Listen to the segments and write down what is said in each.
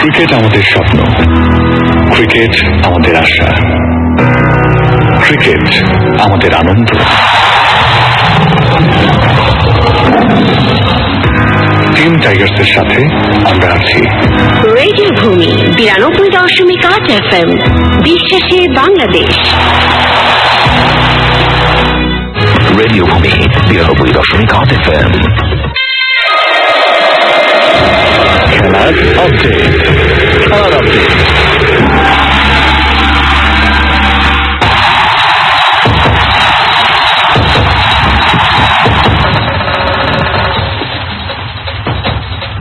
Cricket আমাদের স্বপ্ন, cricket আমাদের আশা, ক্রিকেট আমাদের আনন্দ। টিম টাইগার্সের সাথে আমরা আছি। রেডিও ভূমি 92.8 FM, বিশ্বাসে বাংলাদেশ। রেডিও ভূমি 92.8 FM। খেলার আপডেট।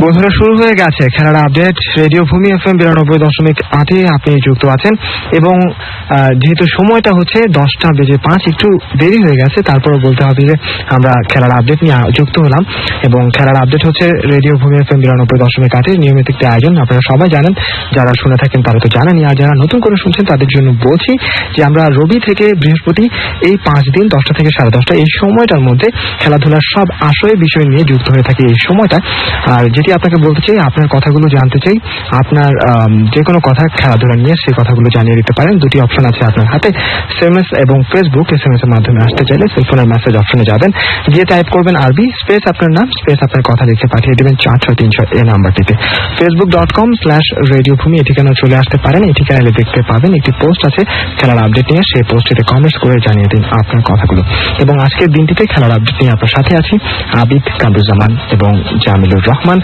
বন্ধুরা, শুরু হয়ে গেছে খেলার আপডেট। রেডিও ভূমি FM 92.8 আপনি যুক্ত আছেন এবং যেহেতু সময়টা হচ্ছে 10:05, একটু দেরি হয়ে গেছে, তারপরও বলতে হবে যে আমরা খেলার আপডেট নিয়ে যুক্ত হলাম। এবং খেলার আপডেট হচ্ছে রেডিও ভূমি FM 92.8 নিয়মিত একটি আয়োজন। আপনারা সবাই জানেন, যারা শুনে থাকেন তারা তো জানেনই, আর যারা নতুন করে শুনছেন তাদের জন্য বলছি যে আমরা রবি থেকে বৃহস্পতি এই 5 দিন 10টা থেকে 10:30 এই সময়টার মধ্যে খেলাধুলার সব বিষয় নিয়ে যুক্ত হয়ে থাকি এই সময়টা। আর যেটি আপনাকে বলতে চাই, আপনার কথাগুলো জানতে চাই, আপনার যে কোনো কথা খেলাধুলা নিয়ে সেই কথাগুলো জানিয়ে দিতে পারেন। দুটি অপশন আছে আপনার হাতে, SMS এবং ফেসবুক। SMS এর মাধ্যমে আসতে চাইলে সেলফোনের মেসেজ অপশনে যাবেন, গিয়ে টাইপ করবেন আরবি স্পেস আপনার নাম স্পেস আপনার কথা লিখে পাঠিয়ে দেবেন 4636 এই নাম্বারটিতে। facebook.com/radiobhumi এই ঠিকানা চলে আসতে পারেন। এই ঠিকানায় দেখতে পাবেন একটি পোস্ট আছে খেলার আপডেট নিয়ে, সেই পোস্টটিতে কমেন্টস করে জানিয়ে দিন আপনার কথাগুলো। এবং আজকের দিনটিতে খেলার আপডেট নিয়ে আপনার সাথে আছি আবিদ, কামরুজ্জামান এবং জামিলুর রহমান।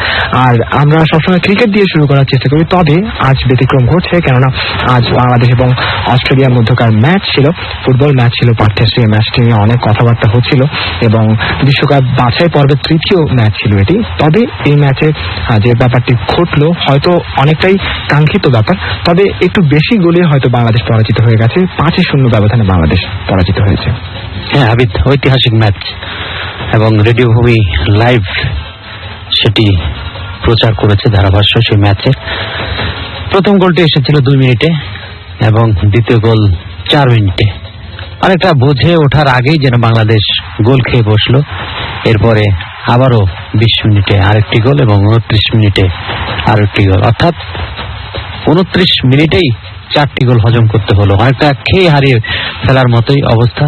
আর আমরা সবসময় ক্রিকেট দিয়ে শুরু করার চেষ্টা করি, তবে আজ ব্যতিক্রম ঘটছে, কেননা আজ বাংলাদেশ এবং অস্ট্রেলিয়ার মধ্যকার ম্যাচ ছিল, ফুটবল ম্যাচ ছিল পার্থে। সেই ম্যাচটি নিয়ে অনেক কথাবার্তা হচ্ছিল এবং বিশ্বকাপ বাছাই পর্বের তৃতীয় ম্যাচ ছিল এটি। তবে এই ম্যাচে যে ব্যাপারটি ঘটলো হয়তো অনেকটাই কাঙ্ক্ষিত ব্যাপার, তবে একটু বেশি গোলে হয়তো বাংলাদেশ পরাজিত হয়ে গেছে। 5-0 ব্যবধানে বাংলাদেশ পরাজিত হয়েছে। হ্যাঁ আবিদ, ঐতিহাসিক ম্যাচ এবং রেডিও ভূমি লাইভ সেটি প্রচার করেছে ধারাভাষ্য। সেই ম্যাচের প্রথম গোলটি এসেছিল 2 মিনিটে এবং দ্বিতীয় গোল 4 মিনিটে। অনেকটা বুঝে ওঠার আগেই যেন বাংলাদেশ গোল খেয়ে বসলো। এরপরে আবারও 20 মিনিটে আরেকটি গোল এবং 29 মিনিটে আরেকটি গোল, অর্থাৎ 29 মিনিটেই 4টি গোল হজম করতে হলো। অনেকটা খেয়ে হারিয়ে ফেলার মতোই অবস্থা।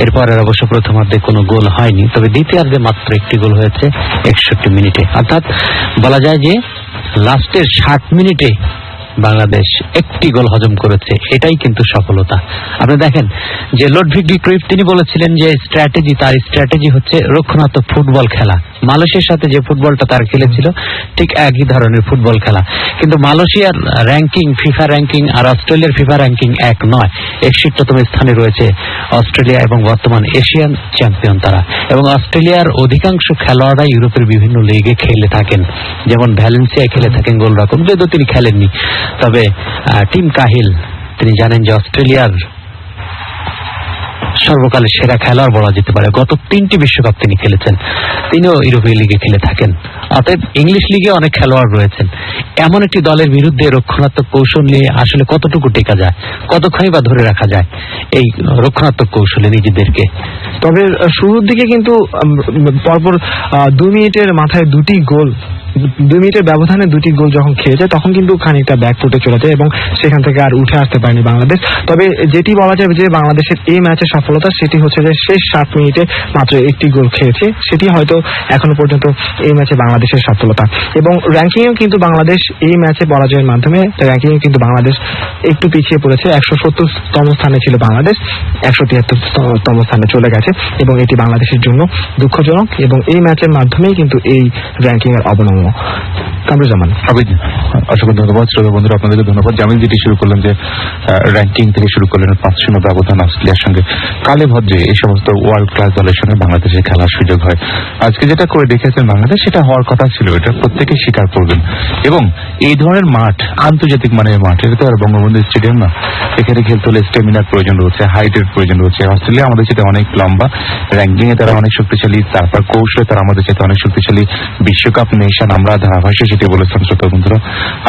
এরপরে অবশ্য প্রথমার্ধে কোনো গোল হয়নি, তবে দ্বিতীয়ার্ধে মাত্র একটি গোল হয়েছে 61 মিনিটে। অর্থাৎ বলা যায় যে লাস্টের 60 মিনিটে বাংলাদেশ একটি গোল হজম করেছে, এটাই কিন্তু সফলতা। আপনি দেখেন যে লুডভিগ ডি ক্রুইফ তিনি বলেছিলেন যে তার স্ট্র্যাটেজি হচ্ছে রক্ষণাত্মক ফুটবল খেলা। মালয়েশিয়ার সাথে যে ফুটবলটা তার খেলেছিল ঠিক একই ধরনের ফুটবল খেলা, কিন্তু মালয়েশিয়ার র্যাঙ্কিং, ফিফা র্যাঙ্কিং আর অস্ট্রেলিয়ার ফিফা র্যাঙ্কিং এক নয়। 61তম স্থানে রয়েছে অস্ট্রেলিয়া এবং বর্তমান এশিয়ান চ্যাম্পিয়ন তারা। এবং অস্ট্রেলিয়ার অধিকাংশ খেলোয়াড়রা ইউরোপের বিভিন্ন লিগে খেলে থাকেন, যেমন ভ্যালেন্সিয়ায় খেলে থাকেন গোলরক্ষক, যদিও তিনি খেলেননি। তবে টিম কাহিল তিনি জানেন যে অস্ট্রেলিয়ার সর্বকালের সেরা খেলোয়াড় বলা যেতে পারে। গত 3টি বিশ্বকাপ তিনি খেলেছেন, তিনিও ইউরোপীয় লিগে খেলে থাকেন। অতএব ইংলিশ লিগে অনেক খেলোয়াড় রয়েছেন। এমন একটি দলের বিরুদ্ধে রক্ষণাত্মক কৌশল নিয়ে আসলে কতটুকু টেকা যায়, কতক্ষণই বা ধরে রাখা যায় এই রক্ষণাত্মক কৌশলে নিজেদেরকে। তবে শুরুর দিকে কিন্তু পরপর 2 মিনিটের মাথায় 2টি গোল, 2 মিনিটের ব্যবধানে 2টি গোল যখন খেয়ে যায় তখন কিন্তু খানিকটা ব্যাকফুটে চলে যায় এবং সেখান থেকে আর উঠে আসতে পারেনি বাংলাদেশ। তবে যেটি বলা যাবে যে বাংলাদেশের এই ম্যাচের সফলতা, সেটি হচ্ছে যে শেষ 7 মিনিটে মাত্র একটি গোল খেয়েছে, সেটি হয়তো এখনো পর্যন্ত এই ম্যাচে বাংলাদেশের সফলতা। এবং র্যাঙ্কিংয়েও কিন্তু বাংলাদেশ এই ম্যাচে পরাজয়ের মাধ্যমে র্যাঙ্কিংয়ে কিন্তু বাংলাদেশ একটু পিছিয়ে পড়েছে। 170তম স্থানে ছিল বাংলাদেশ, 173তম স্থানে চলে গেছে এবং এটি বাংলাদেশের জন্য দুঃখজনক। এবং এই ম্যাচের মাধ্যমেই কিন্তু এই র্যাঙ্কিং এর অবনমন। কামরুজ্জামান। অসংখ্য ধন্যবাদ শ্রোতা বন্ধুরা, আপনাদেরকে ধন্যবাদ। জামিল যেটি শুরু করলেন যে র্যাঙ্কিং থেকে শুরু করলেন 5-0 ব্যবধান অস্ট্রেলিয়ার সঙ্গে। কালে ভদ্রে এই সমস্ত ওয়ার্ল্ড ক্লাস দলের সঙ্গে বাংলাদেশের খেলার সুযোগ হয়। আজকে যেটা করে দেখেছেন বাংলাদেশ, সেটা হওয়ার কথা ছিল, এটা প্রত্যেকে স্বীকার করবেন। এবং এই ধরনের মাঠ, আন্তর্জাতিক মানের মাঠ, এটা তো আর বঙ্গবন্ধু স্টেডিয়াম না। এখানে খেলতে হলে স্টেমিনার প্রয়োজন রয়েছে, হাইটের প্রয়োজন রয়েছে। অস্ট্রেলিয়া আমাদের সাথে অনেক লম্বা, র্যাঙ্কিংয়ে তারা অনেক শক্তিশালী, তারপর কৌশলে তারা আমাদের সাথে অনেক শক্তিশালী। বিশ্বকাপ নেশন আমরা ধারাভাষ্য যেটি বলেছেন শ্রোতা বন্ধুরা,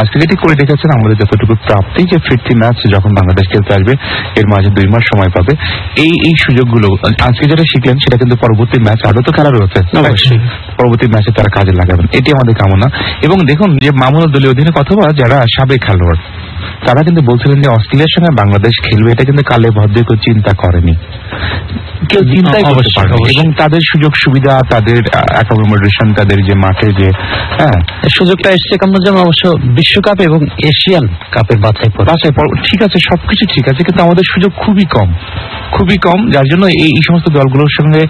আজকে যেটি করে রেখেছেন আমাদের যতটুকু প্রাপ্তি যে ফিরতি ম্যাচ যখন বাংলাদেশ খেলতে আসবে এর মাঝে 2 মাস সময় পাবে, এই সুযোগগুলো আজকে যেটা শিখলেন সেটা কিন্তু পরবর্তী ম্যাচ আরো তো খেলা রয়েছে, পরবর্তী ম্যাচে তারা কাজে লাগাবেন, এটি আমাদের কামনা। এবং দেখুন যে মামুনুল দলীয় অধীনে অথবা যারা সাবেক খেলোয়াড় তারা কিন্তু বলছিলেন যে অস্ট্রেলিয়ার সঙ্গে বাংলাদেশ খেলবে, এটা কিন্তু কালে ভদ্রে কেউ চিন্তা করেনি, কেউ চিন্তাই করতে পারেনি। এবং তাদের সুযোগ সুবিধা, তাদের অ্যাকোমোডেশন, তাদের যে মাঠে যে সুযোগটা এসছে কামরুজ্জামান অবশ্য বিশ্বকাপ এবং এশিয়ান কাপের বাছাই পর্ব, ঠিক আছে, সবকিছু ঠিক আছে, কিন্তু আমাদের সুযোগ খুবই কম, যার জন্য এই সমস্ত দলগুলোর সঙ্গে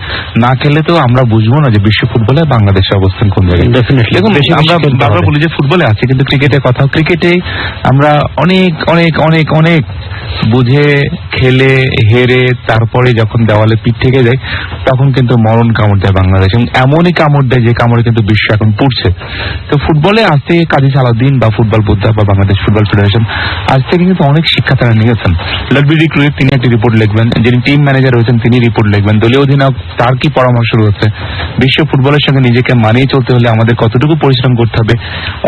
না খেলে তো আমরা বুঝবো না যে বিশ্ব ফুটবলে বাংলাদেশের অবস্থান কোন জায়গায়। দেখুন আমরা বারবার বলি যে ফুটবলে আছে, কিন্তু ক্রিকেটের কথা, ক্রিকেটে আমরা অনেক অনেক অনেক অনেক বুঝে খেলে হেরে তারপরে যখন দেওয়ালে পিঠ থেকে যায় তখন কিন্তু মরণ কামড় দেয় বাংলাদেশ, এবং এমনই কামড় দেয় যে কামড়ে কিন্তু বিশ্ব এখন পড়ছে। তো ফুটবলে আজ থেকে কাজী সালাউদ্দিন বা ফুটবল বোদ্ধা বা বাংলাদেশ ফুটবল ফেডারেশন আজ থেকে কিন্তু অনেক শিক্ষা তারা নিয়েছেন। লটবিডি ক্রুয়ের তিনি একটি রিপোর্ট লিখবেন, যিনি টিম ম্যানেজার রয়েছেন তিনি রিপোর্ট লিখবেন, দলীয় অধিনায়ক তার কি পরামর্শ রয়েছে, বিশ্ব ফুটবলের সঙ্গে নিজেকে মানিয়ে চলতে হলে আমাদের কতটুকু পরিশ্রম করতে হবে,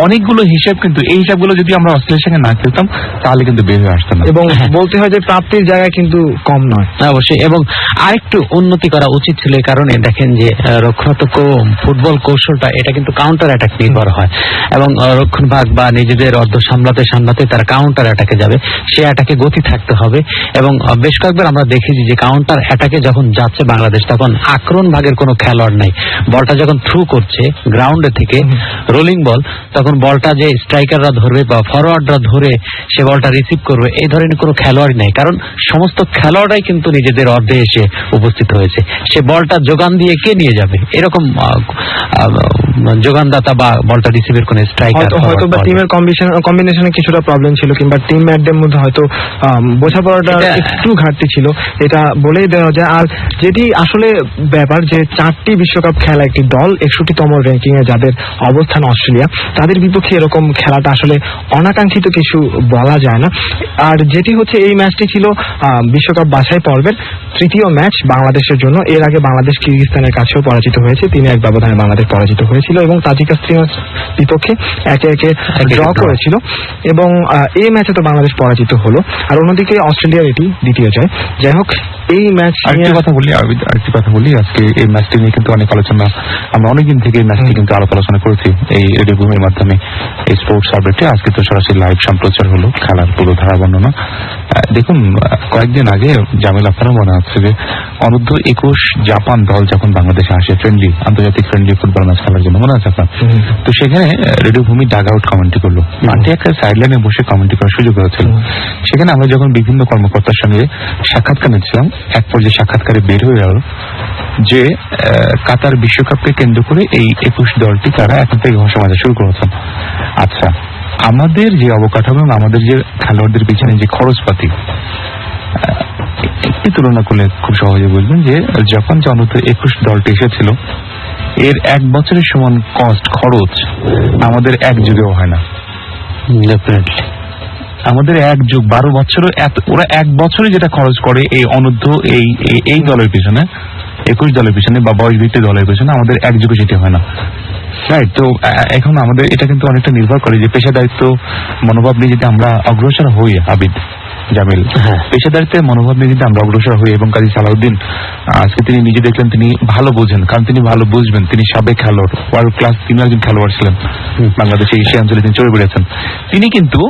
অনেকগুলো হিসাব, কিন্তু এই হিসাবগুলো যদি আমরা অস্ট্রেলিয়ার সঙ্গে না খেলতাম তাহলে কিন্তু বের হয়ে আসতাম না। এবং বলতে হয় যে প্রাপ্তির জায়গায় কিন্তু কম নয় অবশ্যই, এবং আরেকটু উন্নতি করা উচিত ছিল। এই কারণে দেখেন যে রক্ষণাত্মক ফুটবল কৌশলটা এটা কিন্তু কাউন্টার অ্যাটাক নির্ভর হয়, এবং রক্ষণ ভাগ বা নিজেদের অর্ধ সামলাতে তারা কাউন্টার অ্যাটাকে যাবে, সে অ্যাটাকে গতি থাকতে হবে। এবং বেশ কয়েকবার আমরা দেখেছি যে কাউন্টার অ্যাটাকে যখন যাচ্ছে বাংলাদেশ তখন আক্রমণ ভাগের কোনো খেলোয়াড় নাই, বলটা যখন থ্রু করছে গ্রাউন্ডে থেকে রোলিং বল, তখন বলটা যে স্ট্রাইকাররা ধরবে বা ফরওয়ার্ডরা ধরে সে বলটা রিসিভ করবে এই ধরনের কোনো খেলোয়াড়ই নেই, কারণ সমস্ত খেলোয়াড়রাই কিন্তু নিজেদের অর্ধে এসে উপস্থিত হয়েছে। সে বলটা যোগান দিয়ে কে নিয়ে যাবে, এরকম যোগানদাতা বা বলটা রিসিভের কোন স্ট্রাইকার হয়তো বা টিমের কম্বিনেশনে কিছুটা প্রবলেম ছিল, কিংবা টিম ম্যাটদের মধ্যে হয়তো বোঝাপড়াটা একটু ঘাটতি ছিল, এটা বলেই দেওয়া যায়। আর যেটি আসলে ব্যাপার যে 4টি বিশ্বকাপ খেলা একটি দল 61তম র্যাঙ্কিং এ যাদের অবস্থান অস্ট্রেলিয়া, তাদের বিপক্ষে এরকম খেলাটা আসলে অনাকাঙ্ক্ষিত কিছু বলা যায় না। আর যেটি হচ্ছে এই ম্যাচটি ছিল বিশ্বকাপ বাছাই পর্বের 3য় ম্যাচ বাংলাদেশের জন্য। এর আগে বাংলাদেশ কিরগিজস্তানের কাছেও পরাজিত হয়েছে, 3-1 ব্যবধানে বাংলাদেশ পরাজিত হয়েছিল, এবং তাজিকিস্তানের বিপক্ষে একে ড্র করেছিল, এবং এই ম্যাচে তো বাংলাদেশ পরাজিত হলো। আর অন্যদিকে অস্ট্রেলিয়ার এটি দ্বিতীয় জয়। যাই হোক, এই ম্যাচ আরেকটি কথা বলি, আজকে এই ম্যাচটি নিয়ে কিন্তু অনেক আলোচনা, আমরা অনেকদিন থেকে এই ম্যাচটি কিন্তু আলোচনা করেছি এই রেডিও ভূমির মাধ্যমে, এই স্পোর্টস আপডেটে। আজকে তো সরাসরি লাইভ সম্প্রচার হলো খেলার পুরো ধারা বর্ণনা। দেখুন কয়েকদিন আগে জামিল, আপনারও মনে হচ্ছে যে অনূর্ধ্ব 21 জাপান দল যখন বাংলাদেশে আসে আন্তর্জাতিক ফ্রেন্ডলি ফুটবল ম্যাচ খেলার জন্য, মনে আছে আপনার? তো সেখানে রেডিও ভূমি ডাগ আউট কমেন্ট্রি করলো, মাঠে একটা সাইডলাইনে বসে কমেন্ট্রি করার সুযোগ হয়েছিল। সেখানে আমরা যখন বিভিন্ন কর্মকর্তার সঙ্গে সাক্ষাৎকার নিচ্ছিলাম, এক পর্যায়ে সাক্ষাৎকারে বের হয়ে গেল যে কাতার বিশ্বকাপকে কেন্দ্র করে এই 21 দলটি তারা এখন থেকে ঘোষণা মাজা শুরু করেছেন। আচ্ছা, আমাদের যে অবকাঠামো এবং আমাদের যে খেলোয়াড়দের পিছনে যে খরচপাতি, একটি তুলনা করলে খুব সহজে বুঝবেন যে যখন যে অনূর্ধ্ব 21 দলটি এসেছিল এর 1 বছরের সমান খরচ আমাদের এক যুগেও হয় না। আমাদের এক যুগ 12 বছরে ওরা 1 বছরে যেটা খরচ করে এই অনূর্ধ্ব এই দলের পিছনে, 21 দলের পিছনে বা বয়স ভিত্তিক দলের পিছনে, আমাদের এক যুগে সেটি হয় না। রাইট। তো এখন আমাদের এটা কিন্তু অনেকটা নির্ভর করে যে পেশাদারিত্ব মনোভাব নিয়ে যদি আমরা অগ্রসর হই, আবিদ জামিল, পেশাদারিত্বের মনোভাব নিয়ে যদি আমরা অগ্রসর হই, এবং কাজী সালাউদ্দিন আজকে তিনি নিজে দেখলেন তিনি ভালো বোঝেন, কারণ তিনি ভালো বুঝবেন, তিনি সাবেক খেলোয়াড়, ওয়ার্ল্ড ক্লাস, তিনি একজন খেলোয়াড় ছিলেন, বাংলাদেশে এশিয়া অঞ্চলে তিনি চলে বেড়েছেন, তিনি কিন্তু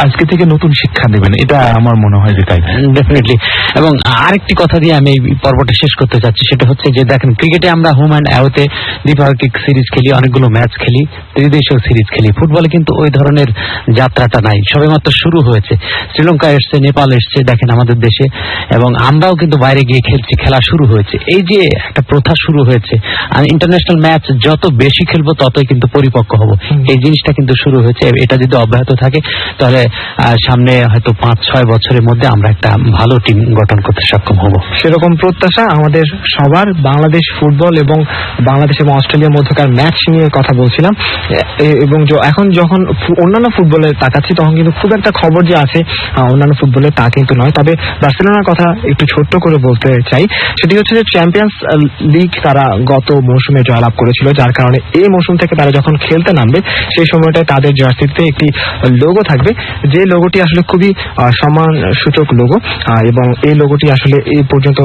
আজকে থেকে নতুন শিক্ষা নেবেন, এটা আমার মনে হয় যে তাই। ডেফিনেটলি। এবং আরেকটি কথা দিয়ে আমি এই পর্বটা শেষ করতে চাচ্ছি, সেটা হচ্ছে যে দেখেন ক্রিকেটে আমরা হোম অ্যান্ড অ্যাওয়েতে দ্বিপাক্ষিক সিরিজ খেলি, অনেকগুলো ম্যাচ খেলি, ত্রিদেশীয় সিরিজ খেলি। ফুটবলে কিন্তু ওই ধরনের যাত্রাটা নাই, সবেমাত্র শুরু হয়েছে। শ্রীলঙ্কা এসছে, নেপাল এসছে দেখেন আমাদের দেশে, এবং আমরাও কিন্তু বাইরে গিয়ে খেলছি, খেলা শুরু হয়েছে। এই যে একটা প্রথা শুরু হয়েছে, আর ইন্টারন্যাশনাল ম্যাচ যত বেশি খেলবো ততই কিন্তু পরিপক্ক হব, এই জিনিসটা কিন্তু শুরু হয়েছে। এটা যদি অব্যাহত থাকে তাহলে হয় সামনে হয়তো 5-6 বছরের মধ্যে আমরা একটা ভালো টিম গঠন করতে সক্ষম হব। সেরকম প্রত্যাশা আমাদের সবার। বাংলাদেশ ফুটবল এবং বাংলাদেশ এবং অস্ট্রেলিয়ার মধ্যকার ম্যাচ নিয়ে কথা বলছিলাম, এবং এখন যখন অন্যান্য ফুটবলে তাকাচ্ছি তখন কিন্তু খুব একটা খবর যে আছে অন্যান্য ফুটবলে তা কিন্তু নয়। তবে বার্সেলোনার কথা একটু ছোট্ট করে বলতে চাই, সেটি হচ্ছে যে চ্যাম্পিয়ন্স লিগ তারা গত মৌসুমে জয়লাভ করেছিল, যার কারণে এই মৌসুম থেকে তারা যখন খেলতে নামবে সেই সময়টায় তাদের জার্সিতে একটি লোগো থাকবে, যে লোগোটি আসলে খুবই সম্মানসূচক লোগো, এবং এই লোগোটি আসলে এই পর্যন্ত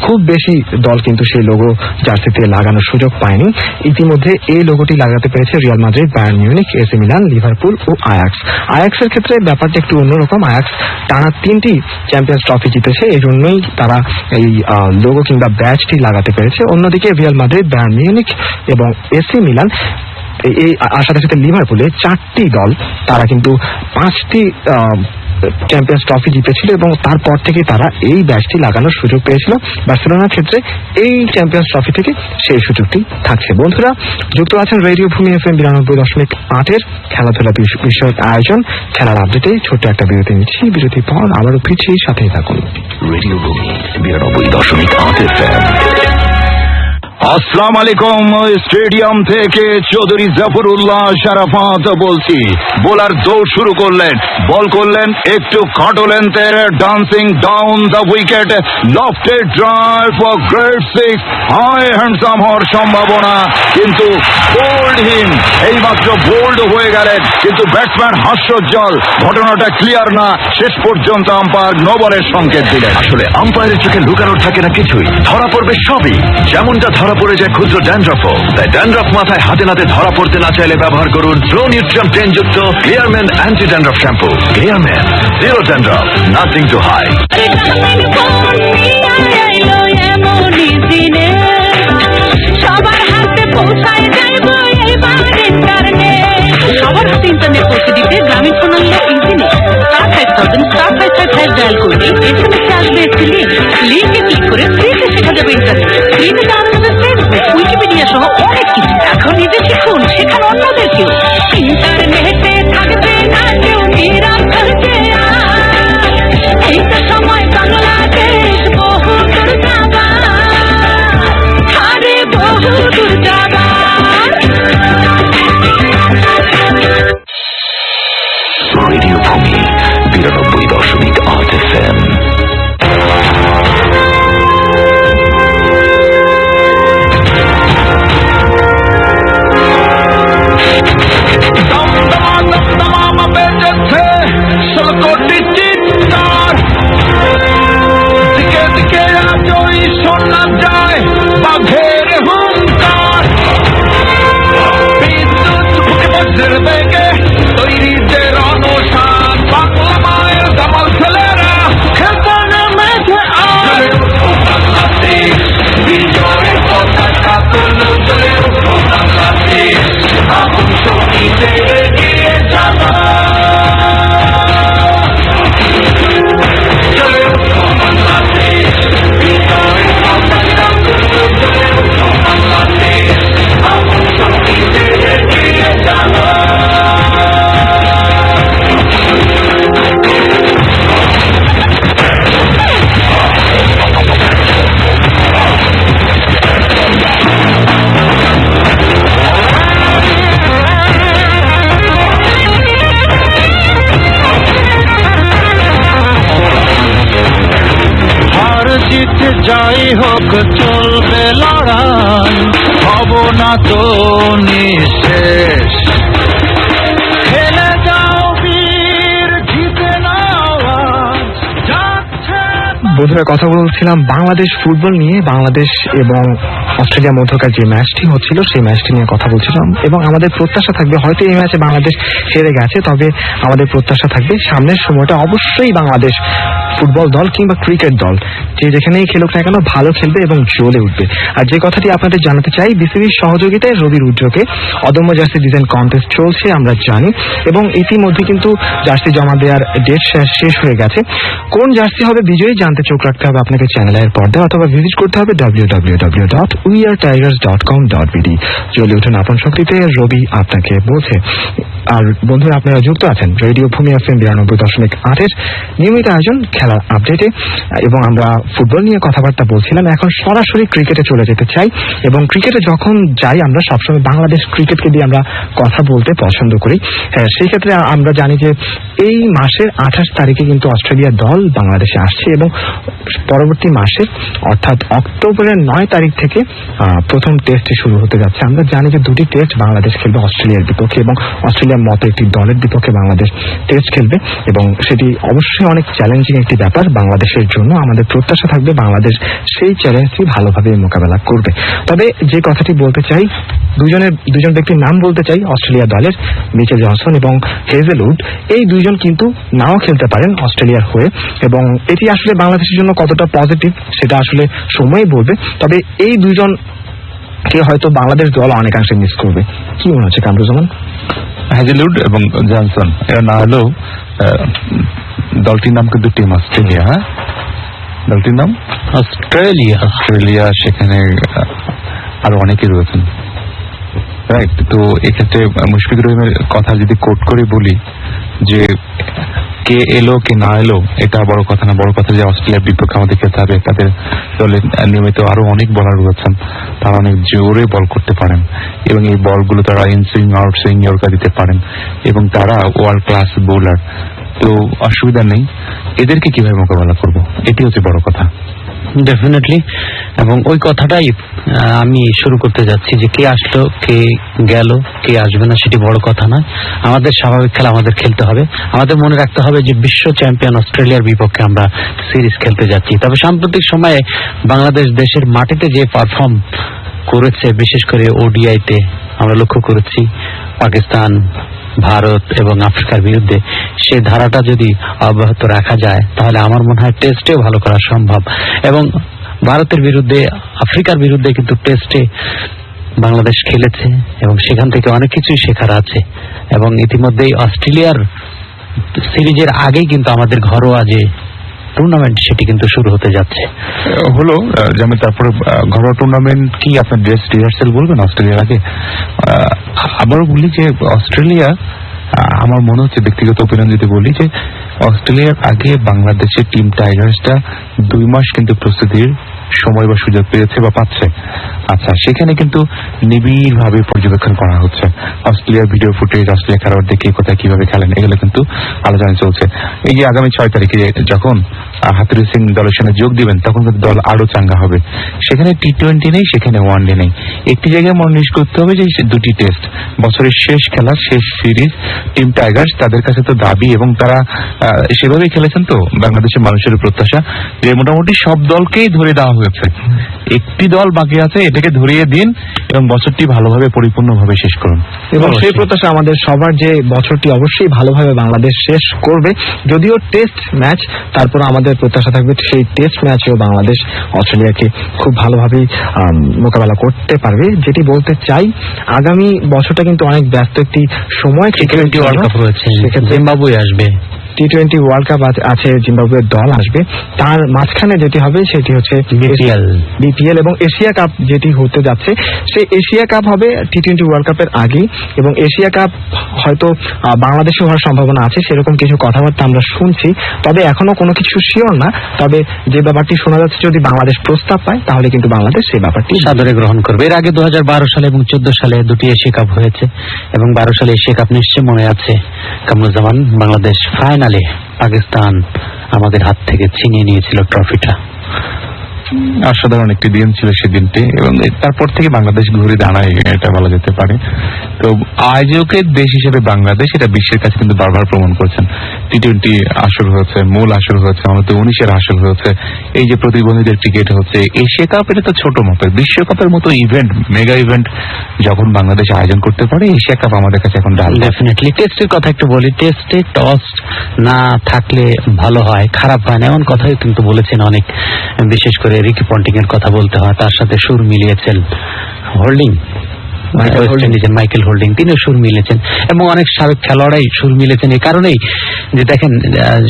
খুব বেশি দল কিন্তু সেই লোগো জার্সিতে লাগানোর সুযোগ পায়নি। ইতিমধ্যে এই লোগোটি লাগাতে পেরেছে Real Madrid, Bayern Munich, AC Milan, Liverpool ও আয়াক্স। আয়াক্সের ক্ষেত্রে ব্যাপারটা একটু অন্যরকম। আয়াক্স টানা 3টি চ্যাম্পিয়ন্স ট্রফি জিতেছে, এই জন্যই তারা এই লোগো কিংবা ব্যাজটি লাগাতে পেরেছে। অন্যদিকে রিয়াল মাদ্রিদ, বায়ার্ন মিউনিখ এবং এসি মিলান এই সাথে সাথে লিভারপুলে 4টি দল তারা কিন্তু 5টি চ্যাম্পিয়ন্স ট্রফি জিতেছিল এবং তারপর থেকে তারা এই ব্যাচটি লাগানোর সুযোগ পেয়েছিল। বার্সেলোনার ক্ষেত্রে এই চ্যাম্পিয়ন্স ট্রফি থেকে সেই সুযোগটি থাকছে। বন্ধুরা, যুক্ত আছেন রেডিও ভূমি FM 92.8 খেলাধুলা বিষয়ক আয়োজন খেলার আপডেটে। ছোট্ট একটা বিরতি নিচ্ছি, বিরতির পর আবারও ফিরছি, সাথেই থাকুন। রেডিও ভূমি 92.8 FM। আসসালামু আলাইকুম। স্টেডিয়াম থেকে চৌধুরী জাফরুল্লাহ শারাফাত বলছি। বোলার দৌড় শুরু করলেন, বল করলেন একটু খাটো লেন্থের, dancing down the wicket, lofted drive for great six, high handsome হওয়ার সম্ভাবনা, কিন্তু বোল্ডহীন, এইমাত্র বোল্ড হয়ে গেলেন, কিন্তু ব্যাটসম্যান হাস্যোজ্জ্বল, ঘটনাটা ক্লিয়ার না, শেষ পর্যন্ত আম্পায়ার নো বলের সংকেত দিলেন। আসলে আম্পায়ারের চোখে লুকানোর থাকে না কিছুই, ধরা পড়বে সবই। যেমনটা ধরা পড়ে যায় ক্ষুদ্র ড্যান্ড্রফও, তাই ড্যান্ড্রফ মাথায় হাতে নাতে ধরা পড়তে না চাইলে ব্যবহার করুন প্রো নিউট্রিয়েন্ট 10 যুক্ত Clear Men anti dandruff shampoo. Clear Men, zero dandruff, nothing to hide. সবার হাতে ইন্টারনেট পৌঁছে দিতে গ্রামীণ ফোনাল্য ইন্টারনেট *5000*555# ডায়াল করলে এসএমএসে আসবে একটি লিঙ্কে ক্লিক করে ফ্রিতে শেখা যাবে ইন্টারনেট। ফ্রিতে ডাউনলোড ফেসবুক, উইকিপিডিয়া সহ অনেক কিছু। এখন নিজে শিখুন, শেখান অন্যদেরকেও। ইন্টারনেটে থাকবে না কেউ নিরাম করতে, এই তো সময় বাংলাদেশ বহু দূর যাবার, আরে বহু দূর যাবার। রেডিও ভূমি 92.8 FM। শোনা যায় বাঘের হুঙ্কার, বিদ্যুৎ বজ্রের বেগে তৈরি যে রণসান, বাংলা মায়ের দামাল ছেলেরা খেলতে নেমেছে আর বাংলাদেশ বিজয়ের পতাকা তুলো, চলে বাংলাদেশ আগুন শক্তিতে এগিয়ে যাবা, চলে বাংলাদেশ বিজয়ের পতাকা তুলো, চলে বাংলাদেশ আগুন শক্তিতে এগিয়ে যাবা। যাই হোক চলবে লড়াই, হব না তো নিঃশেষ, খেলে যাও বীর, জিতে নাও আজ, যাচ্ছে। বন্ধুরা, কথা বলছিলাম বাংলাদেশ ফুটবল নিয়ে। বাংলাদেশ এবং অস্ট্রেলিয়ার মধ্যকার যে ম্যাচটি হচ্ছিল সেই ম্যাচটি নিয়ে কথা বলছিলাম, এবং আমাদের প্রত্যাশা থাকবে, হয়তো এই ম্যাচে বাংলাদেশ হেরে গেছে, তবে আমাদের প্রত্যাশা থাকবে সামনের সময়টা অবশ্যই বাংলাদেশ ফুটবল দল কিংবা ক্রিকেট দল যে যেখানেই খেলুক না কেন ভালো খেলবে এবং জ্বলে উঠবে। আর যে কথাটি আপনাদের জানাতে চাই, বিসিবির সহযোগিতায় রবির উদ্যোগে অদম্য জার্সি ডিজাইন কন্টেস্ট চলছে আমরা জানি, এবং ইতিমধ্যে কিন্তু জার্সি জমা দেওয়ার ডেট শেষ হয়ে গেছে। কোন জার্সি হবে বিজয়ী জানতে চোখ রাখতে হবে আপনাকে চ্যানেলের পর্দায়, অথবা ভিজিট করতে হবে www. weartigers.com.bd। চলে উঠুন আপন শক্তিতে, রবি আপনাকে বলছে। আর বন্ধুরা, আপনারা যুক্ত আছেন রেডিও ভূমি FM 92.8 নিয়মিত আয়োজন খেলার আপডেটে, এবং আমরা ফুটবল নিয়ে কথাবার্তা বলছিলাম। এখন সরাসরি ক্রিকেটে চলে যেতে চাই, এবং ক্রিকেটে যখন যাই আমরা সবসময় বাংলাদেশ ক্রিকেটকে দিয়ে আমরা কথা বলতে পছন্দ করি। সেই ক্ষেত্রে আমরা জানি যে এই মাসের 28 তারিখে কিন্তু অস্ট্রেলিয়ার দল বাংলাদেশে আসছে, এবং পরবর্তী মাসে অর্থাৎ অক্টোবরের 9 তারিখ থেকে প্রথম টেস্টটি শুরু হতে যাচ্ছে। আমরা জানি যে দুটি টেস্ট বাংলাদেশ খেলবে অস্ট্রেলিয়ার বিপক্ষে, এবং অস্ট্রেলিয়ার মতো একটি দলের বিপক্ষে বাংলাদেশ টেস্ট খেলবে, এবং সেটি অবশ্যই অনেক চ্যালেঞ্জিং একটি ব্যাপার বাংলাদেশের জন্য। আমাদের প্রত্যাশা থাকবে বাংলাদেশ সেই চ্যালেঞ্জটি ভালোভাবে মোকাবেলা করবে। তবে যে কথাটি বলতে চাই, দুজন ব্যক্তির নাম বলতে চাই অস্ট্রেলিয়া দলের, মিচেল জনসন এবং হেজেলউড। এই দুইজন কিন্তু নাও খেলতে পারেন অস্ট্রেলিয়ার হয়ে, এবং এটি আসলে বাংলাদেশের জন্য কতটা পজিটিভ সেটা আসলে সময়ই বলবে। তবে এই দুইজনকে হয়তো বাংলাদেশ দল অনেকাংশে মিস করবে। কি মনে হচ্ছে কামরুজ্জামান? হ্যাজেলউড এবং জনসন এরা না হলেও দলটির নাম কিন্তু টিম অস্ট্রেলিয়া। হ্যাঁ, দলটির নাম অস্ট্রেলিয়া। সেখানে আরো অনেকে রয়েছেন, রাইট? তো এক্ষেত্রে মুশফিকুর রহিমের কথা যদি কোট করে বলি যে কে এলো কে না এলো এটা বড় কথা না, বড় কথা যে অস্ট্রেলিয়ার বিপক্ষে আমাদের খেলতে হবে। তাদের দলে নিয়মিত আরো অনেক বলার রয়েছেন, তারা অনেক জোরে বল করতে পারেন, এবং এই বলগুলো তারা in swing out swing yorker দিতে পারেন, এবং তারা ওয়ার্ল্ড ক্লাস বোলার। তো অসুবিধা নেই, এদেরকে কিভাবে মোকাবেলা করব এটি হচ্ছে বড় কথা। ডেফিনেটলি, এবং ওই কথাটাই আমি শুরু করতে যাচ্ছি যে কে আসলো কে গেল কে আসবে না সেটি বড় কথা নয়। আমাদের স্বাভাবিক খেলা আমাদের খেলতে হবে। আমাদের মনে রাখতে হবে যে বিশ্ব চ্যাম্পিয়ন অস্ট্রেলিয়ার বিপক্ষে আমরা সিরিজ খেলতে যাচ্ছি। তবে সাম্প্রতিক সময়ে বাংলাদেশ দেশের মাটিতে যে পারফর্ম করেছে, বিশেষ করে ওডিআইতে আমরা লক্ষ্য করেছি পাকিস্তান, ভারত এবং আফ্রিকার বিরুদ্ধে, সেই ধারাটা যদি অব্যাহত রাখা যায় তাহলে আমার মনে হয় টেস্টেও ভালো করা সম্ভব। এবং ভারতের বিরুদ্ধে, আফ্রিকার বিরুদ্ধে কিন্তু টেস্টে বাংলাদেশ খেলেছে, এবং সেখান থেকে অনেক কিছুই শেখার আছে। এবং ইতিমধ্যেই অস্ট্রেলিয়ার সিরিজের আগেই কিন্তু আমাদের ঘরোয়া যে টুর্নামেন্ট সেটি কিন্তু শুরু হতে যাচ্ছে হলো। যেমন তারপরে ঘরোয়া টুর্নামেন্ট কি আপনার ড্রেস রিহার্সেল বলবেন অস্ট্রেলিয়ার আগে? আবারও বলি যে অস্ট্রেলিয়া, আমার মনে হচ্ছে ব্যক্তিগত অপিনিয়ন যদি বলি যে অস্ট্রেলিয়ার আগে বাংলাদেশের টিম টাইগার্সটা 2 মাস কিন্তু প্রস্তুতির সময় বা সুযোগ পেয়েছে বা পাচ্ছে। আচ্ছা, সেখানে কিন্তু নিবিড় ভাবে পর্যবেক্ষণ করা হচ্ছে। অস্ট্রেলিয়ার ভিডিও ফুটেজ, অস্ট্রেলিয়া খেলোয়াড় দেখে কোথায় কিভাবে খেলেন এগুলো কিন্তু আলোচনা চলছে। এই যে আগামী 6 তারিখে যখন হাতুরু সিং দলের সঙ্গে যোগ দিবেন তখন কিন্তু দল আরো চাঙ্গা হবে। সেখানে টি20 নেই, সেখানে ওয়ানডে নেই। একটি জায়গায় মনোনিবেশ করতে হবে যে দুটি টেস্ট, বছরের শেষ খেলা, শেষ সিরিজ। টিম টাইগার্স তাদের কাছে তো দাবি, এবং তারা সেভাবেই খেলেছেন। তো বাংলাদেশের মানুষের প্রত্যাশা যে মোটামুটি সব দলকেই ধরে দেওয়া হয়েছে, একটি দল বাকি আছে, এটাকে ধরিয়ে দিন এবং বছরটি ভালোভাবে পরিপূর্ণভাবে শেষ করুন। এবং সেই প্রত্যাশা আমাদের সবার যে বছরটি অবশ্যই ভালোভাবে বাংলাদেশ শেষ করবে। যদিও টেস্ট ম্যাচ, তারপর আমাদের প্রত্যাশা থাকবে সেই টেস্ট ম্যাচেও বাংলাদেশ অস্ট্রেলিয়াকে খুব ভালোভাবেই মোকাবেলা করতে পারবে। যেটি বলতে চাই, আগামী বছরটা কিন্তু অনেক ব্যস্ত একটি সময়। টি20 ওয়ার্ল্ড কাপ রয়েছে, জিম্বাবুয়ে আসবে, টি20 ওয়ার্ল্ড কাপ আছে, জিম্বাবুয়ের দল আসবে। তার মাঝখানে যেটি হবে সেটি হচ্ছে বিপিএল এবং এশিয়া কাপ যেটি হতে যাচ্ছে। সেই এশিয়া কাপ হবে টি20 ওয়ার্ল্ড কাপের আগেই, এবং এশিয়া কাপ হয়তো বাংলাদেশে হওয়ার সম্ভাবনা আছে, সেরকম কিছু কথাবার্তা আমরা শুনছি। তবে এখনো কোনো কিছু শিওর না। তবে যে ব্যাপারটি শোনা যাচ্ছে, যদি বাংলাদেশ প্রস্তাব পায় তাহলে কিন্তু বাংলাদেশ সেই ব্যাপারটি সাদরে গ্রহণ করবে। এর আগে 2012 সালে এবং 14 সালে দুটি এশিয়া কাপ হয়েছে, এবং 12 সালে এশিয়া কাপ নিশ্চয় মনে আছে কামরুজ্জামান। বাংলাদেশ ফাইনালে পাকিস্তান আমাদের হাত থেকে ছিনিয়ে নিয়েছিল ট্রফিটা। অসাধারণ একটি দিন ছিল সেদিনটি, এবং তারপর থেকে বাংলাদেশ ঘুরে দাঁড়ায় এটা বলা যেতে পারে। তো আয়োজকের দেশ হিসেবে বাংলাদেশ এটা বিশ্বের কাছে কিন্তু বারবার প্রমাণ করেছেন। টি20 আসর হয়েছে, মূল আসর হয়েছে, আমাদের 19-এর আসর হয়েছে। এই যে প্রতিবন্ধীদের ক্রিকেট হচ্ছে, এশিয়া কাপ এটা তো ছোট মাপের, বিশ্বকাপের মতো ইভেন্ট, মেগা ইভেন্ট যখন বাংলাদেশ আয়োজন করতে পারে, এশিয়া কাপ আমাদের কাছে এখন ডাল। ডেফিনেটলি টেস্টের কথা একটু বলি। টেস্টে টস না থাকলে ভালো হয়, খারাপ হয় না, এমন কথাই কিন্তু বলেছেন অনেক। বিশেষ করে রিকি পন্টিং এর কথা বলতে হয়, তার সাথে সুর মিলিয়েছেন হোল্ডিং ওয়েস্ট ইন্ডিজের মাইকেল হোল্ডিং, তিনিও সুর মিলেছেন এবং অনেক সাবেক খেলোয়াড়াই সুর মিলেছেন। এই কারণেই যে দেখেন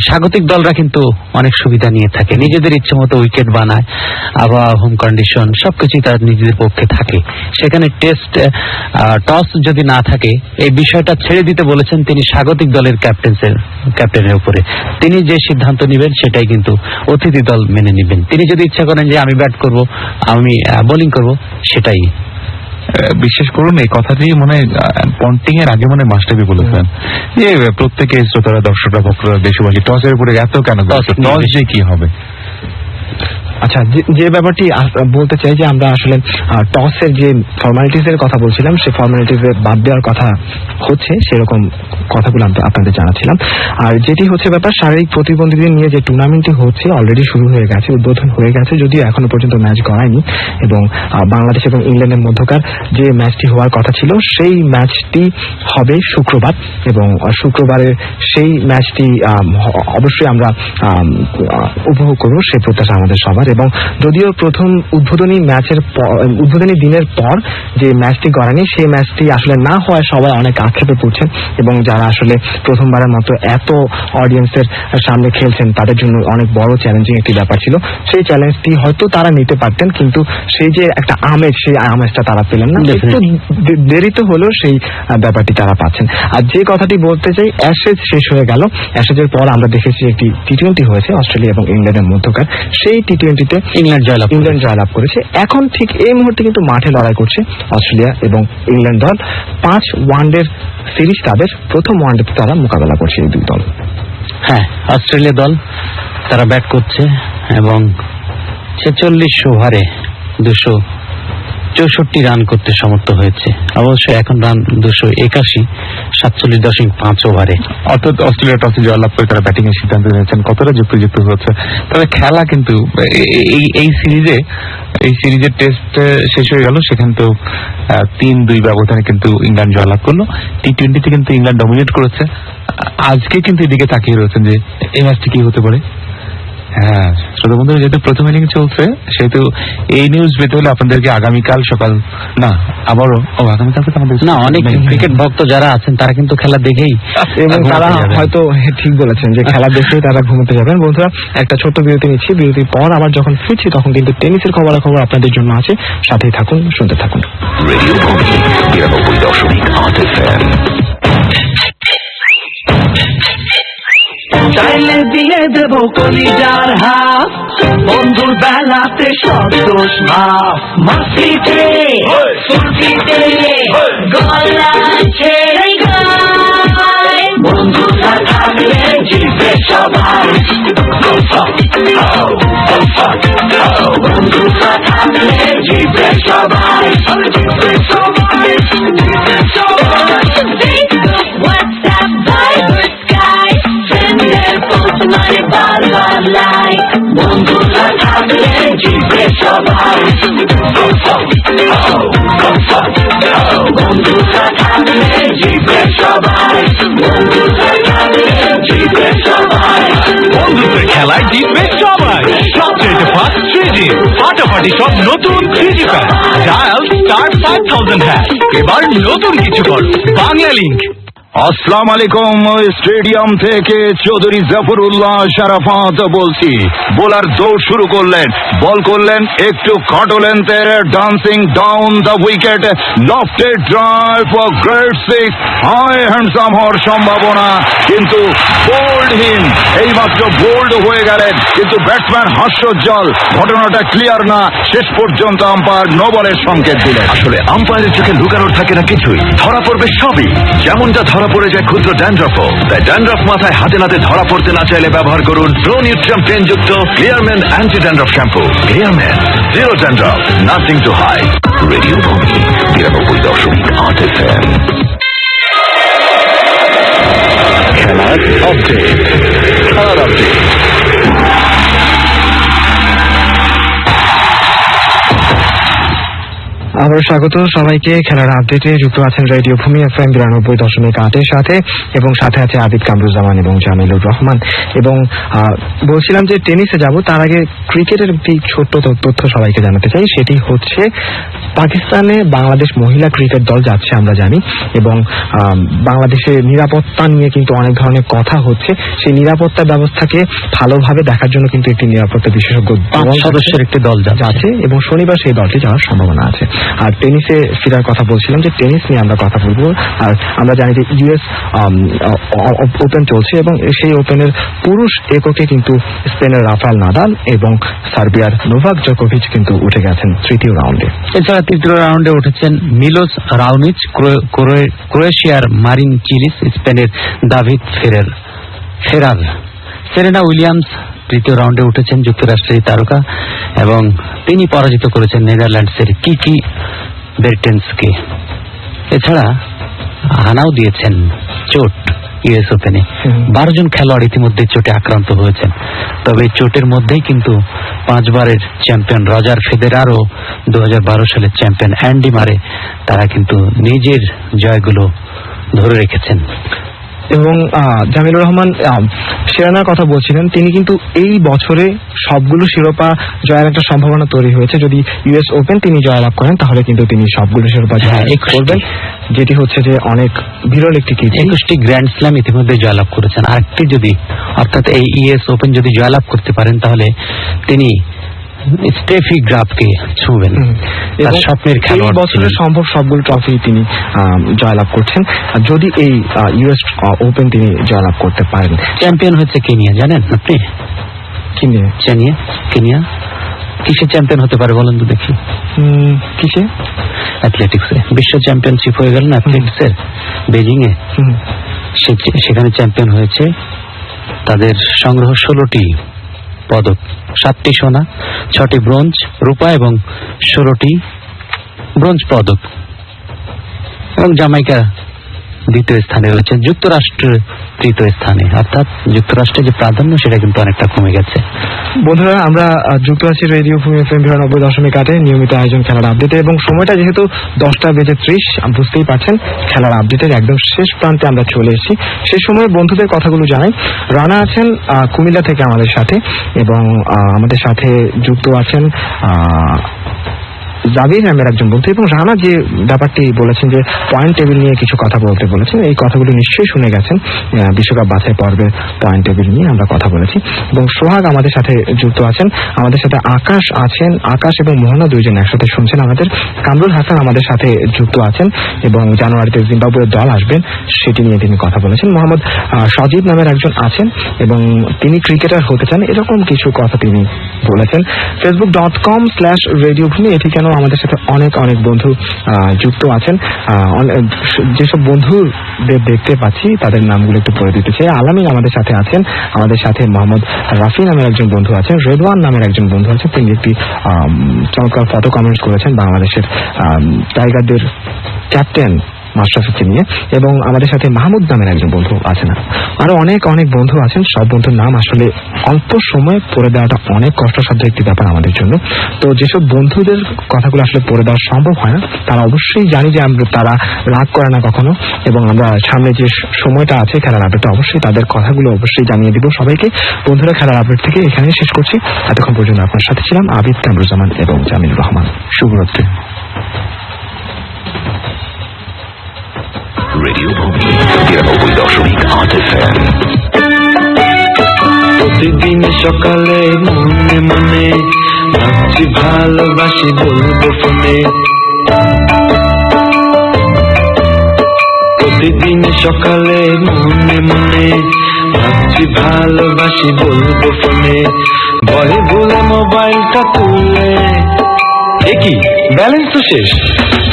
স্বাগতিক দলরা কিন্তু অনেক সুবিধা নিয়ে থাকে, নিজেদের ইচ্ছে মতো উইকেট বানায়, আবার হোম কন্ডিশন সবকিছুই তার নিজেদের পক্ষে থাকে। সেখানে টেস্ট টস যদি না থাকে এই বিষয়টা ছেড়ে দিতে বলেছেন তিনি স্বাগতিক দলের ক্যাপ্টেনের উপরে। তিনি যে সিদ্ধান্ত নেবেন সেটাই কিন্তু অতিথি দল মেনে নেবেন। তিনি যদি ইচ্ছা করেন যে আমি ব্যাট করব, আমি বোলিং করব, সেটাই। বিশ্বাস করুন এই কথাটি মনে পন্টিং এর আগে মনে মাস্টারবি বলেছেন যে প্রত্যেকে শ্রোতারা, দর্শকরা, ভক্তরা, দেশবাসী টসের উপরে এত কেন টস যে কি হবে। আচ্ছা, যে ব্যাপারটি বলতে চাই যে আমরা আসলে টসের যে ফর্মালিটিস এর কথা বলছিলাম, সেই ফর্মালিটিস এর বাদ দেওয়ার কথা হচ্ছে, সেরকম কথাগুলো আপনাদের জানাচ্ছিলাম। আর যেটি হচ্ছে ব্যাপার, শারীরিক প্রতিবন্ধীদের নিয়ে যে টুর্নামেন্টটি হচ্ছে অলরেডি শুরু হয়ে গেছে, উদ্বোধন হয়ে গেছে, যদিও এখনো পর্যন্ত ম্যাচ গড়ায়নি। এবং বাংলাদেশ এবং ইংল্যান্ডের মধ্যকার যে ম্যাচটি হওয়ার কথা ছিল সেই ম্যাচটি হবে শুক্রবার, এবং শুক্রবারের সেই ম্যাচটি অবশ্যই আমরা উপভোগ করবো, সেই প্রত্যাশা আমাদের সবার। এবং যদিও প্রথম উদ্বোধনী দিনের পর যে ম্যাচটি গড়ায়নি, সেই ম্যাচটি আসলে না হওয়ায় সবাই অনেক আক্ষেপে পড়ছেন, এবং যারা আসলে প্রথমবারের মতো এত অডিয়েন্সের সামনে খেলছেন তাদের জন্য অনেক বড় চ্যালেঞ্জিং একটি ব্যাপার ছিল। সেই চ্যালেঞ্জটি হয়তো তারা নিতে পারতেন, কিন্তু সেই যে একটা আমেজ, সেই আমেজটা তারা পেলেন না। একটু দেরিতে হলেও সেই ব্যাপারটি তারা পাচ্ছেন। আর যে কথাটি বলতে চাই, অ্যাশেজ শেষ হয়ে গেল। অ্যাশেজের পর আমরা দেখেছি একটি টি-20 হয়েছে অস্ট্রেলিয়া এবং ইংল্যান্ডের মধ্যকার। সেই টি-20তে ইংল্যান্ড জয়লাভ করেছে। এখন ঠিক এই মুহূর্তে কিন্তু মাঠে লড়াই করছে অস্ট্রেলিয়া এবং ইংল্যান্ড দল। 5 ওয়ানডের সিরিজ তাদের, প্রথম ওয়ানডেতে তারা মোকাবেলা করছে এই দুই দল। হ্যাঁ, অস্ট্রেলিয়া দল তারা ব্যাট করছে এবং 46 ওভারে 264 রান করতে সমর্থ হয়েছে। অবশ্যই এখন রান 281, 47.5 ওভারে। অর্থাৎ অস্ট্রেলিয়া টসে জয়লাভ করে তারা ব্যাটিং এর সিদ্ধান্ত নিয়েছেন, কতটা যুক্তিযুক্ত হচ্ছে। তবে খেলা কিন্তু এই সিরিজের টেস্ট শেষ হয়ে গেল, সেখানে তো 3-2 ব্যবধানে কিন্তু ইংল্যান্ড জয়লাভ করলো। টি-20তে কিন্তু ইংল্যান্ড ডমিনেট করেছে। আজকে কিন্তু এদিকে তাকিয়ে রয়েছেন যে এই ম্যাচটি কি হতে পারে। হ্যাঁ শ্রোতা বন্ধুরা, যেহেতু প্রথম ইনিংস চলছে সেহেতু এই নিউজ পেতে হলে আপনাদেরকে আগামীকাল সকাল আগামীকালকে আমাদের না, অনেক ক্রিকেট ভক্ত যারা আছেন তারা কিন্তু খেলা দেখেই, এবং তারা হয়তো ঠিক বলেছেন যে খেলা দেখেই তারা ঘুমোতে যাবেন। বন্ধুরা, একটা ছোট্ট বিরতি নিচ্ছি, বিরতির পর আবার যখন ফিরছি তখন কিন্তু টেনিসের খবর আপনাদের জন্য আছে। সাথেই থাকুন, শুনতে থাকুন। Radio Bhumi 93.8 FM। চাইলে দিয়ে দেব কলিজার হাত, বন্ধুর বেলাতে সব দোষ মাফ। মাসিতে ফুলকিতে গলা ছেড়ে গায়, বন্ধুরা থাকলে জিতবে সবাই। বন্ধুরা থাকলে জিতবে সবাই, জিতবে সবাই, জিতবে সবাই। Facebook, WhatsApp, Viber, Skype, friendদের পোস্ট মানে বারবার লাইক। বন্ধুরা থাকলে জিতবে সবাই, বন্ধুরা থাকলে জিতবে সবাই, বন্ধুরা থাকলে জিতবে সবাই। বন্ধুদের খেলায় জিতবে সবাই। সবচেয়ে ফাস্ট 3G ফাটাফাটি সব নতুন 3G প্যাক। ডায়াল *5000#। এবার নতুন কিছু কর, বাংলা লিংক। আসসালামু আলাইকুম, স্টেডিয়াম থেকে চৌধুরী জাফরুল্লাহ শারাফাত বলছি। বোলার দৌড় শুরু করলেন, বল করলেন একটু খাটো লেন্থের, dancing down the wicket, lofted drive for great 6, high handsome হওয়ার সম্ভাবনা, কিন্তু বোল্ডহীন। এইমাত্র বোল্ড হয়ে গেলেন, কিন্তু ব্যাটসম্যান হাস্যোজ্জ্বল। ঘটনাটা ক্লিয়ার না, শেষ পর্যন্ত আম্পায়ার নো বলের সংকেত দিলেন। আসলে আম্পায়ারের চোখে লুকানোর থাকে না কিছুই, ধরা পড়বে সবই। যেমনটা ধরা পড়ে যায় ক্ষুদ্র ড্যান্ড্রফও, তাই ড্যান্ড্রফ মাথায় হাতে নাতে ধরা পড়তে না চাইলে ব্যবহার করুন প্রো নিউট্রিয়াম 10 যুক্ত Clear Men anti dandruff shampoo. Clear Men, zero dandruff, nothing to hide. Radio Bhumi 93.8 FM। খেলার আপডেট। আবার স্বাগত সবাইকে খেলার আপডেটে। যুক্ত আছেন রেডিও ভূমি FM 92.8 সাথে, এবং সাথে আছে আবিদ কামরুজ্জামান এবং জামিলুর রহমান। এবং বলছিলাম যে টেনিসে যাব, তার আগে ক্রিকেটের একটি ছোট্ট তথ্য সবাইকে জানাতে চাই। সেটি হচ্ছে পাকিস্তানে বাংলাদেশ মহিলা ক্রিকেট দল যাচ্ছে আমরা জানি, এবং বাংলাদেশের নিরাপত্তা নিয়ে কিন্তু অনেক ধরনের কথা হচ্ছে। সেই নিরাপত্তা ব্যবস্থাকে ভালোভাবে দেখার জন্য কিন্তু একটি নিরাপত্তা বিশেষজ্ঞ সদস্যের একটি দল যাচ্ছে, এবং শনিবার সেই দলটি যাওয়ার সম্ভাবনা আছে। আর টেনিসে ফিরার কথা বলছিলাম, যে টেনিস নিয়ে আমরা কথা বলবো। আর আমরা জানি যে US ওপেন চলছে, এবং সেই ওপেনের পুরুষ এককে কিন্তু স্পেনের রাফায়েল নাদাল এবং সার্বিয়ার নোভাক জোকোভিচ কিন্তু উঠে গেছেন তৃতীয় রাউন্ডে। এছাড়া তৃতীয় রাউন্ডে উঠেছেন মিলোস রাউনিচ, ক্রোয়েশিয়ার মারিন চিলিস, স্পেনের দাভিদ ফেরার। সেরেনা উইলিয়ামস তৃতীয় রাউন্ডে উঠেছেন, যুক্তরাষ্ট্রের তারকা, এবং তিনি পরাজিত করেছেন নেদারল্যান্ডসের কিকি বের্টেন্সকে। এছাড়া হানাও দিয়েছেন চোট US ওপেনে। 12 জন খেলোয়াড় ইতিমধ্যে চোটে আক্রান্ত হয়েছেন। তবে চোটের মধ্যেই কিন্তু 5 বারের চ্যাম্পিয়ন রজার ফেদেরার ও 2012 সালের চ্যাম্পিয়ন অ্যান্ডি মারে তারা কিন্তু নিজের জয়গুলো ধরে রেখেছেন। এবং জামিলুর রহমান সেরানার কথা বলছিলেন, তিনি কিন্তু এই বছরে সবগুলো শিরোপা জয়ের একটা সম্ভাবনা তৈরি হয়েছে। যদি US ওপেন তিনি জয়লাভ করেন, তাহলে কিন্তু তিনি সবগুলো শিরোপা জয় করবেন, যেটি হচ্ছে যে অনেক বিরল একটি কীর্তি। 21টি গ্র্যান্ড স্ল্যাম ইতিমধ্যে জয়লাভ করেছেন। আরেকটি যদি, অর্থাৎ এই US ওপেন যদি জয়লাভ করতে পারেন, তাহলে তিনি স্টেফি গ্রাফকে ছুঁবেন। তার স্বপ্নের খেলোয়াড়। এই বছরের সম্ভব সবগুলো ট্রফি তিনি জয়লাভ করছেন, যদি এই US ওপেন তিনি জয়লাভ করতে পারেন। চ্যাম্পিয়ন হচ্ছে কেনিয়া, জানেন আপনি? কেনিয়া কিসে চ্যাম্পিয়ন হতে পারে বলেন তো দেখি? কিসে? অ্যাথলেটিক্সে বিশ্ব চ্যাম্পিয়নশিপ হয়ে গেল না অ্যাথলেটিক্সের, বেজিং এ। সেখানে চ্যাম্পিয়ন হয়েছে, তাদের সংগ্রহ 16টি পদক, 7টি সোনা, 6টি ব্রোঞ্জ, রূপা এবং 16টি ব্রোঞ্জ পদক। এবং জামাইকা দ্বিতীয় স্থানে রয়েছে, যুক্তরাষ্ট্র তৃতীয় স্থানে। অর্থাৎ যুক্তরাষ্ট্রে যে প্রাধান্য সেটা কিন্তু অনেকটা কমে গেছে। বন্ধুরা, আমরা যুক্ত আছি রেডিও ভূমি FM 92.8 নিয়মিত আয়োজন খেলার আপডেটে, এবং সময়টা যেহেতু 10:30, বুঝতেই পারছেন খেলার আপডেটের একদম শেষ প্রান্তে আমরা চলে এসেছি। সেই সময় বন্ধুদের কথাগুলো জানাই। রানা আছেন কুমিল্লা থেকে আমাদের সাথে, এবং আমাদের সাথে যুক্ত আছেন জাবির নামের একজন বন্ধু। এবং রানা যে ব্যাপারটি বলেছেন যে পয়েন্ট টেবিল নিয়ে কিছু কথা বলতে বলেছেন, এই কথাগুলো নিশ্চয়ই শুনে গেছেন। বিশ্বকাপ বাছাই পর্বের পয়েন্ট টেবিল নিয়ে আমরা কথা বলেছি। এবং সোহাগ আমাদের সাথে যুক্ত আছেন, আমাদের সাথে আকাশ আছেন, আকাশ এবং মোহনা দুইজন একসাথে শুনছেন আমাদের। কামরুল হাসান আমাদের সাথে যুক্ত আছেন, এবং জানুয়ারিতে জিম্বাবুয়ের দল আসবেন সেটি নিয়ে তিনি কথা বলেছেন। মোহাম্মদ সজিব নামের একজন আছেন, এবং তিনি ক্রিকেটার হতে চান, এরকম কিছু কথা তিনি বলেছেন। facebook.com/radiobhumi, এটি কেন আমাদের সাথে অনেক বন্ধু যুক্ত আছেন। যেসব বন্ধুদের দেখতে পাচ্ছি তাদের নামগুলো একটু পড়ে দিতে চাই। আলামিন আমাদের সাথে আছেন, আমাদের সাথে মোহাম্মদ রাফি নামের একজন বন্ধু আছেন, রেদওয়ান নামের একজন বন্ধু আছেন, তিনি একটি চমৎকার ফটো কমেন্টস করেছেন বাংলাদেশের টাইগারদের ক্যাপ্টেন মাশরাফিকে নিয়ে। এবং আমাদের সাথে মাহমুদ নামের একজন বন্ধু আছেন, আরো অনেক বন্ধু আছেন। সব বন্ধুর নাম আসলে অল্প সময় পড়ে দেওয়াটা অনেক কষ্টসাধ্য একটি ব্যাপার আমাদের জন্য। তো যেসব বন্ধুদের কথাগুলো আসলে পড়ে দেওয়া সম্ভব হয় না, তারা অবশ্যই জানি যে তারা রাগ করে না কখনো, এবং আমরা সামনে যে সময়টা আছে খেলার আপডেটটা, অবশ্যই তাদের কথাগুলো অবশ্যই জানিয়ে দিব সবাইকে। বন্ধুরা, খেলার আপডেট থেকে এখানেই শেষ করছি। এতক্ষণ পর্যন্ত আপনার সাথে ছিলাম আবিদ কামরুজ্জামান এবং জামিলুর রহমান। শুভরাত্রি। রেডিও ভূমি 92.8 FM। প্রতিদিন সকালে মনে মনে ভাবছি ভালোবাসি, বলবো ফোনে। প্রতিদিন সকালে মনে মনে ভাবছি ভালোবাসি, বলবো ফোনে। ভয় ভুলে মোবাইলটা তুলে, কি ব্যালেন্স তো শেষ,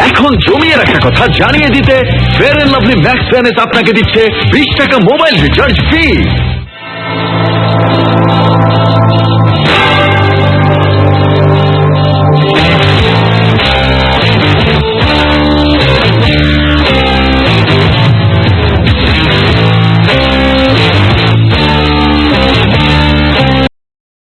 এখন জমিয়ে রাখা কথা জানিয়ে দিতে ফেয়ার এন্ড লাভলি ম্যাক্স প্ল্যানেস আপনাকে দিচ্ছে 20 টাকা মোবাইল রিচার্জ ফ্রি।